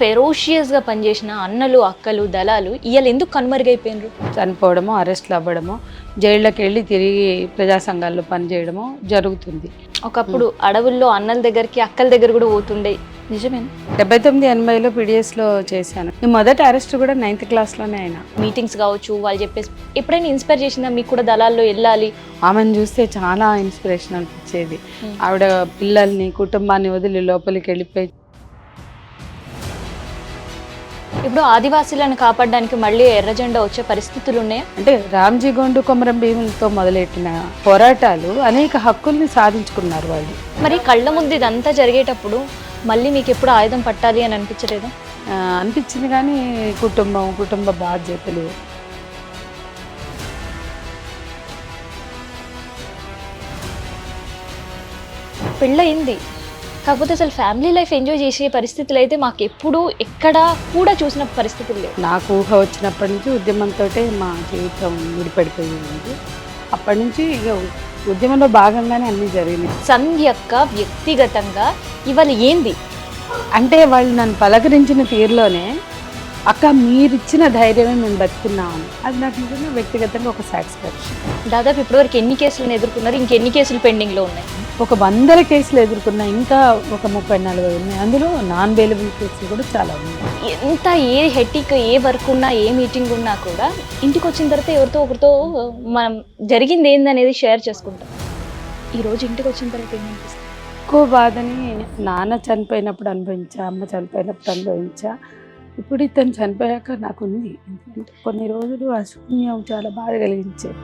ఫెరోషియస్గా పనిచేసిన అన్నలు అక్కలు దళాలు ఇవాళ ఎందుకు కనుమరుగైపోయినరు? చనిపోవడము, అరెస్ట్లు అవ్వడము, జైళ్ళకి వెళ్ళి తిరిగి ప్రజా సంఘాల్లో పనిచేయడము జరుగుతుంది. ఒకప్పుడు అడవుల్లో అన్నల దగ్గరికి అక్కల దగ్గర కూడా పోతుండే, నిజమేనా? 79-80లో పీడిఎస్లో చేశాను. ఈ మొదటి అరెస్ట్ కూడా 9th క్లాస్లోనే అయినా. మీటింగ్స్ కావచ్చు, వాళ్ళు చెప్పేసి ఎప్పుడైనా ఇన్స్పైర్ చేసిందా మీకు కూడా దళాల్లో వెళ్ళాలి? ఆమెను చూస్తే చాలా ఇన్స్పిరేషన్ అనిపించేది. ఆవిడ పిల్లల్ని కుటుంబాన్ని వదిలి లోపలికి వెళ్ళిపోయి ఇప్పుడు ఆదివాసీలను కాపాడడానికి మళ్ళీ ఎర్ర జెండా వచ్చే పరిస్థితులు ఉన్నాయా? అంటే రామ్జీ గోండు కొమరం భీములతో మొదలెట్టిన పోరాటాలు అనేక హక్కుల్ని సాధించుకున్నారు వాళ్ళు. మరి కళ్ళ ముందు ఇదంతా జరిగేటప్పుడు మళ్ళీ మీకు ఎప్పుడు ఆయుధం పట్టాలి అని అనిపించలేదా? అనిపించింది, కానీ కుటుంబ బాధ్యతలు పెళ్ళయింది, కాకపోతే అసలు ఫ్యామిలీ లైఫ్ ఎంజాయ్ చేసే పరిస్థితులు అయితే మాకు ఎప్పుడు ఎక్కడా కూడా చూసిన పరిస్థితులు లేవు. నాకు ఊహ వచ్చినప్పటి నుంచి ఉద్యమంతో మా జీవితం ముడిపడిపోయింది. అప్పటి నుంచి ఇక ఉద్యమంలో భాగంగానే అన్నీ జరిగినాయి. సంధ్యక్క వ్యక్తిగతంగా ఇవాళ ఏంది అంటే వాళ్ళు నన్ను పలకరించిన తీరులోనే, అక్క మీరిచ్చిన ధైర్యమే మేము బతుకున్నాము, అది నాకు నిజంగా వ్యక్తిగతంగా ఒక సాటిస్ఫాక్షన్. దాదాపు ఇప్పటివరకు ఎన్ని కేసులను ఎదుర్కొన్నారు? ఇంకెన్ని కేసులు పెండింగ్లో ఉన్నాయి? ఒక 100 కేసులు ఎదుర్కొన్నా, ఇంకా ఒక 30-40 ఉన్నాయి. అందులో నాన్ బెయిలబుల్ కేసులు కూడా చాలా ఉన్నాయి. ఎంత ఏ హెట్టిక్, ఏ వర్క్ ఉన్నా, ఏ మీటింగ్ ఉన్నా కూడా ఇంటికి వచ్చిన తర్వాత ఎవరితో ఒకరితో మనం జరిగింది ఏందనేది షేర్ చేసుకుంటాం. ఈరోజు ఇంటికి వచ్చిన తర్వాత ఏమనిపిస్తుంది? ఎక్కువ బాధని నాన్న చనిపోయినప్పుడు అనుభవించా, అమ్మ చనిపోయినప్పుడు అనుభవించా. ఇప్పుడు ఇతను చనిపోయాక నాకు ఉంది. కొన్ని రోజులు ఆ శూన్యం చాలా బాధ కలిగించేది.